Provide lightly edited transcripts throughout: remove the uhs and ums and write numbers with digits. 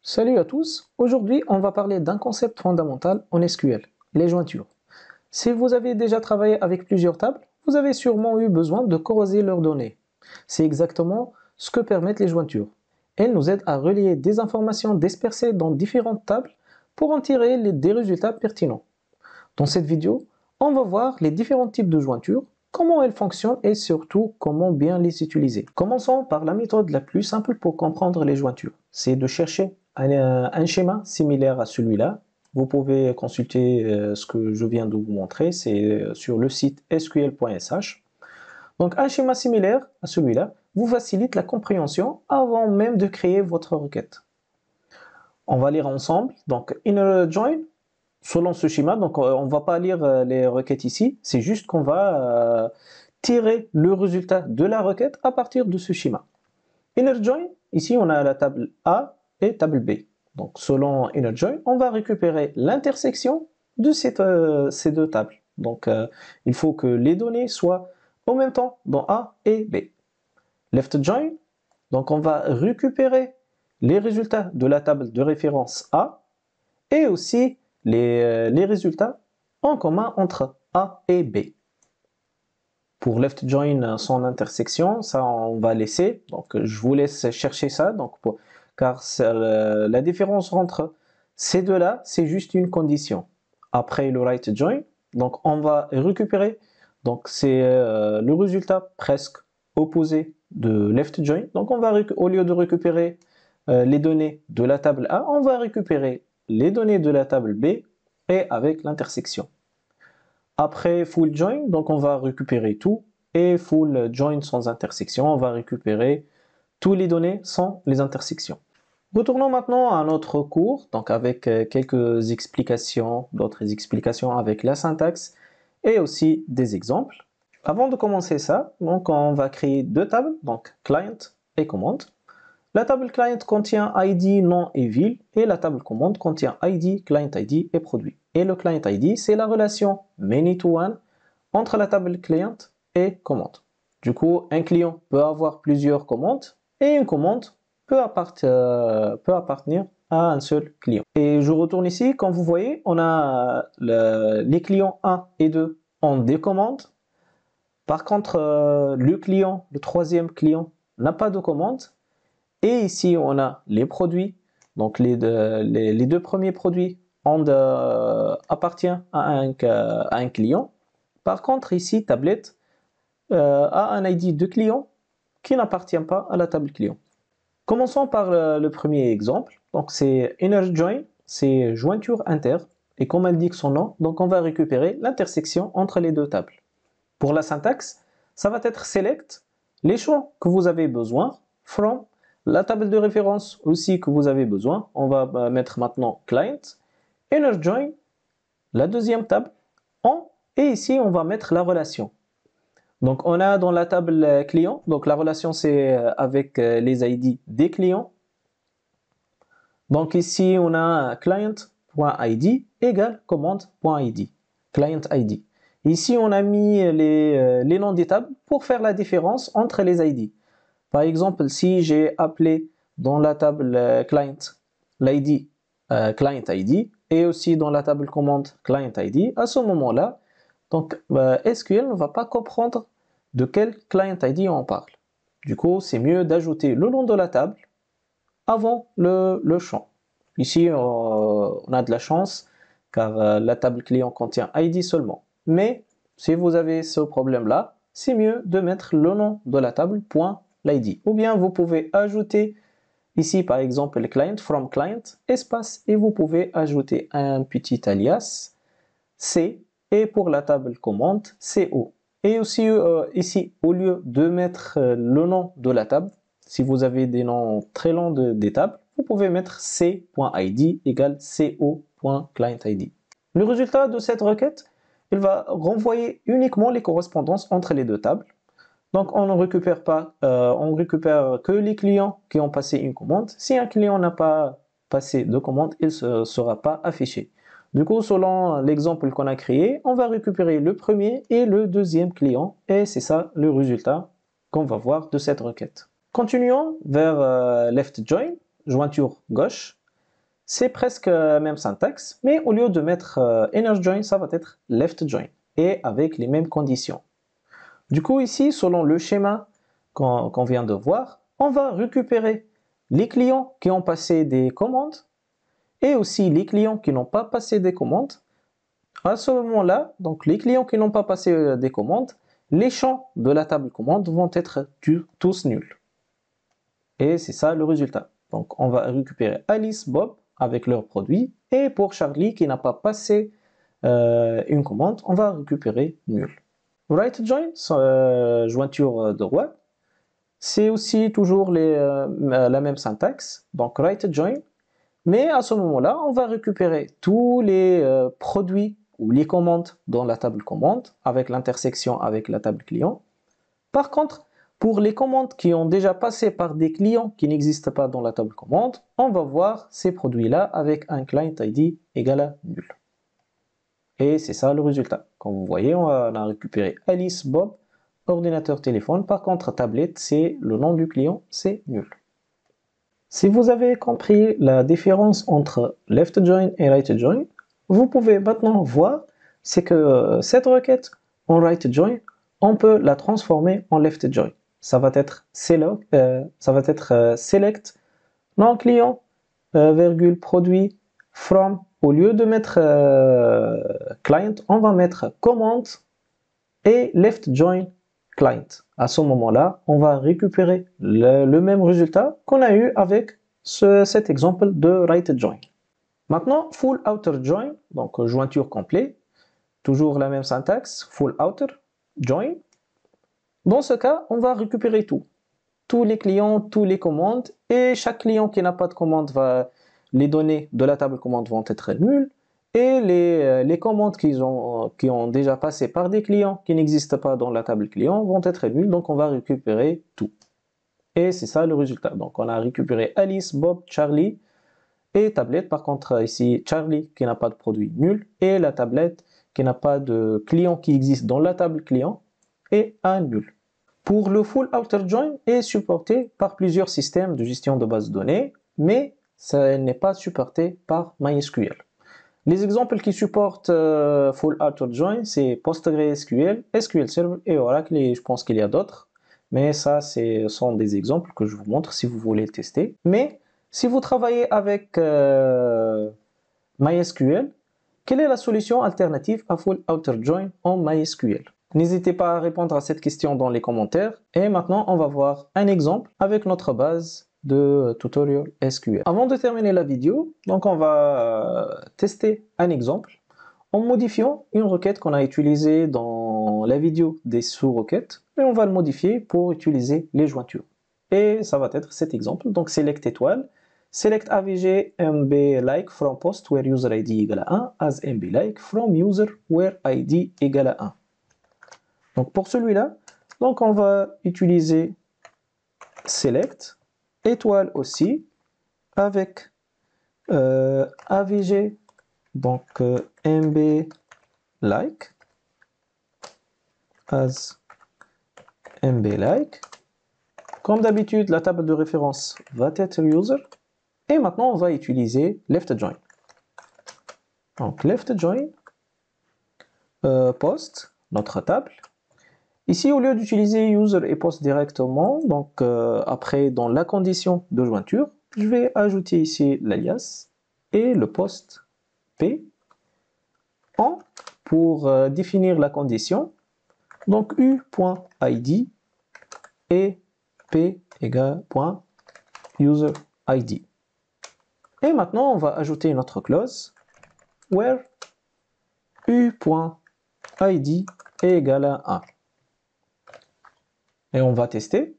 Salut à tous, aujourd'hui on va parler d'un concept fondamental en SQL, les jointures. Si vous avez déjà travaillé avec plusieurs tables, vous avez sûrement eu besoin de corroser leurs données. C'est exactement ce que permettent les jointures. Elles nous aident à relier des informations dispersées dans différentes tables pour en tirer des résultats pertinents. Dans cette vidéo, on va voir les différents types de jointures, comment elles fonctionnent et surtout comment bien les utiliser. Commençons par la méthode la plus simple pour comprendre les jointures. C'est de chercher un schéma similaire à celui-là. Vous pouvez consulter ce que je viens de vous montrer, c'est sur le site sql.sh. Donc un schéma similaire à celui-là vous facilite la compréhension avant même de créer votre requête. On va lire ensemble. Donc inner join, selon ce schéma, donc on ne va pas lire les requêtes ici, c'est juste qu'on va tirer le résultat de la requête à partir de ce schéma. Inner join, ici on a la table A et table B. Donc selon inner join, on va récupérer l'intersection de ces deux tables. Donc il faut que les données soient en même temps dans A et B. Left join, donc on va récupérer les résultats de la table de référence A et aussi les résultats en commun entre A et B. Pour left join sans intersection, ça on va laisser. Donc je vous laisse chercher ça. Car la différence entre ces deux-là, c'est juste une condition. Après le right join, donc on va récupérer. Donc c'est le résultat presque opposé de left join. Donc au lieu de récupérer les données de la table A, on va récupérer les données de la table B et avec l'intersection. Après full join, donc on va récupérer tout, et full join sans intersection, on va récupérer toutes les données sans les intersections. Retournons maintenant à notre cours, donc avec quelques explications, d'autres explications avec la syntaxe et aussi des exemples. Avant de commencer ça, donc on va créer deux tables, donc client et commande. La table client contient ID, nom et ville, et la table commande contient ID, client ID et produit. Et le client ID, c'est la relation many to one entre la table client et commande. Du coup, un client peut avoir plusieurs commandes et une commande peut appartenir à un seul client. Et je retourne ici, comme vous voyez, on a les clients 1 et 2 ont des commandes. Par contre, le troisième client n'a pas de commande. Et ici, on a les produits. Donc, les deux premiers produits appartiennent à un client. Par contre, ici, tablette a un ID de client qui n'appartient pas à la table client. Commençons par le premier exemple. Donc, c'est inner join, c'est jointure inter. Et comme indique son nom, donc on va récupérer l'intersection entre les deux tables. Pour la syntaxe, ça va être select, les champs que vous avez besoin, from, la table de référence aussi que vous avez besoin. On va mettre maintenant client, inner join, la deuxième table, en, et ici on va mettre la relation. Donc on a dans la table client, donc la relation c'est avec les ID des clients. Donc ici on a client.id égale commande.id, client ID. Ici on a mis les noms des tables pour faire la différence entre les ID. Par exemple, si j'ai appelé dans la table client l'ID client ID et aussi dans la table commande client ID, à ce moment-là, donc SQL ne va pas comprendre de quel client ID on parle. Du coup, c'est mieux d'ajouter le nom de la table avant le champ. Ici, on a de la chance car la table client contient ID seulement. Mais si vous avez ce problème-là, c'est mieux de mettre le nom de la table .l'id. Ou bien vous pouvez ajouter ici par exemple le client, from client, espace, et vous pouvez ajouter un petit alias C et pour la table commande CO. Et aussi ici, au lieu de mettre le nom de la table, si vous avez des noms très longs des tables, vous pouvez mettre c.id égale co.clientID. Le résultat de cette requête, il va renvoyer uniquement les correspondances entre les deux tables. Donc on ne récupère pas, on récupère que les clients qui ont passé une commande. Si un client n'a pas passé de commande, il ne sera pas affiché. Du coup, selon l'exemple qu'on a créé, on va récupérer le premier et le deuxième client. Et c'est ça le résultat qu'on va voir de cette requête. Continuons vers left join, jointure gauche. C'est presque la même syntaxe, mais au lieu de mettre inner join, ça va être left join, et avec les mêmes conditions. Du coup, ici, selon le schéma qu'on vient de voir, on va récupérer les clients qui ont passé des commandes et aussi les clients qui n'ont pas passé des commandes. À ce moment-là, donc les clients qui n'ont pas passé des commandes, les champs de la table commande vont être tous nuls. Et c'est ça le résultat. Donc on va récupérer Alice, Bob avec leurs produits, et pour Charlie qui n'a pas passé une commande, on va récupérer nul. Right join, jointure droite, c'est aussi toujours la même syntaxe, donc right join, mais à ce moment-là, on va récupérer tous les produits ou les commandes dans la table commande avec l'intersection avec la table client. Par contre, pour les commandes qui ont déjà passé par des clients qui n'existent pas dans la table commande, on va voir ces produits-là avec un client ID égal à nul. Et c'est ça le résultat. Comme vous voyez, on a récupéré Alice, Bob, ordinateur, téléphone. Par contre, tablette, c'est le nom du client, c'est nul. Si vous avez compris la différence entre left join et right join, vous pouvez maintenant voir c'est que cette requête en right join, on peut la transformer en left join. Ça va être select non client virgule produit from. Au lieu de mettre client, on va mettre command et left join client. À ce moment-là, on va récupérer le même résultat qu'on a eu avec cet exemple de right join. Maintenant, full outer join, donc jointure complet, toujours la même syntaxe, full outer join. Dans ce cas, on va récupérer tout. Tous les clients, tous les commandes, et chaque client qui n'a pas de commande, les données de la table commande vont être nulles, et les commandes qui ont déjà passé par des clients qui n'existent pas dans la table client vont être nulles, donc on va récupérer tout. Et c'est ça le résultat. Donc on a récupéré Alice, Bob, Charlie et tablette. Par contre ici, Charlie qui n'a pas de produit nul, et la tablette qui n'a pas de client qui existe dans la table client, et un nul. Pour le full outer join est supporté par plusieurs systèmes de gestion de base de données, mais ça n'est pas supporté par MySQL. Les exemples qui supportent full outer join, c'est PostgreSQL, SQL Server et Oracle, et je pense qu'il y a d'autres, mais ça, ce sont des exemples que je vous montre si vous voulez le tester. Mais si vous travaillez avec MySQL, quelle est la solution alternative à full outer join en MySQL? N'hésitez pas à répondre à cette question dans les commentaires. Et maintenant, on va voir un exemple avec notre base de tutorial SQL. Avant de terminer la vidéo, donc on va tester un exemple en modifiant une requête qu'on a utilisée dans la vidéo des sous-requêtes, et on va le modifier pour utiliser les jointures. Et ça va être cet exemple. Donc select étoile, select avg mb like from post where user id égale à 1 as mb like from user where id égale à 1. Donc pour celui-là, donc on va utiliser select étoile aussi avec avg donc mb like as mb like. Comme d'habitude, la table de référence va être user, et maintenant on va utiliser left join. Donc left join post notre table. Ici, au lieu d'utiliser user et post directement, donc après dans la condition de jointure, je vais ajouter ici l'alias et le post p en pour définir la condition. Donc u.id et p égale .user id. Et maintenant, on va ajouter une autre clause where u.id est égal à 1. Et on va tester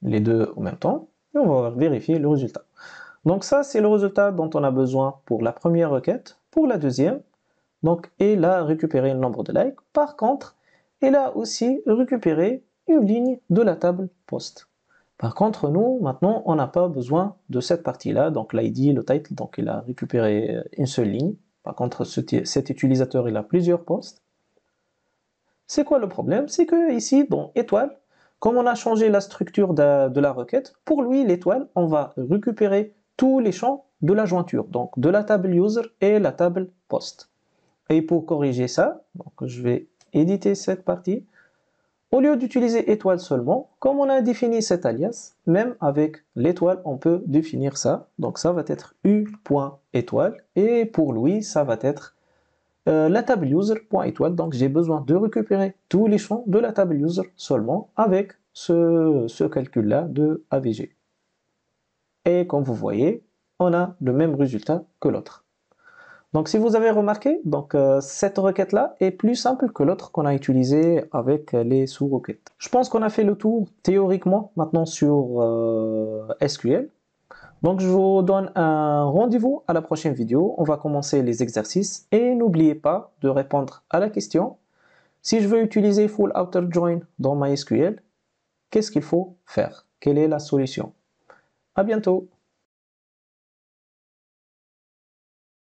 les deux en même temps, et on va vérifier le résultat. Donc ça, c'est le résultat dont on a besoin pour la première requête. Pour la deuxième, donc il a récupéré le nombre de likes. Par contre, il a aussi récupéré une ligne de la table post. Par contre, nous, maintenant, on n'a pas besoin de cette partie-là, donc l'id, le title, donc il a récupéré une seule ligne. Par contre, cet utilisateur, il a plusieurs posts. C'est quoi le problème? C'est que ici, dans étoile, comme on a changé la structure de la requête, pour lui, l'étoile, on va récupérer tous les champs de la jointure, donc de la table user et la table post. Et pour corriger ça, donc je vais éditer cette partie. Au lieu d'utiliser étoile seulement, comme on a défini cet alias, même avec l'étoile, on peut définir ça. Donc ça va être u.étoile et pour Louis, ça va être la table user.étoile. Donc j'ai besoin de récupérer tous les champs de la table user seulement avec ce calcul-là de AVG. Et comme vous voyez, on a le même résultat que l'autre. Donc si vous avez remarqué, cette requête-là est plus simple que l'autre qu'on a utilisé avec les sous-requêtes. Je pense qu'on a fait le tour théoriquement maintenant sur SQL. Donc je vous donne un rendez-vous à la prochaine vidéo. On va commencer les exercices et n'oubliez pas de répondre à la question: si je veux utiliser Full Outer Join dans MySQL, qu'est-ce qu'il faut faire? Quelle est la solution? À bientôt!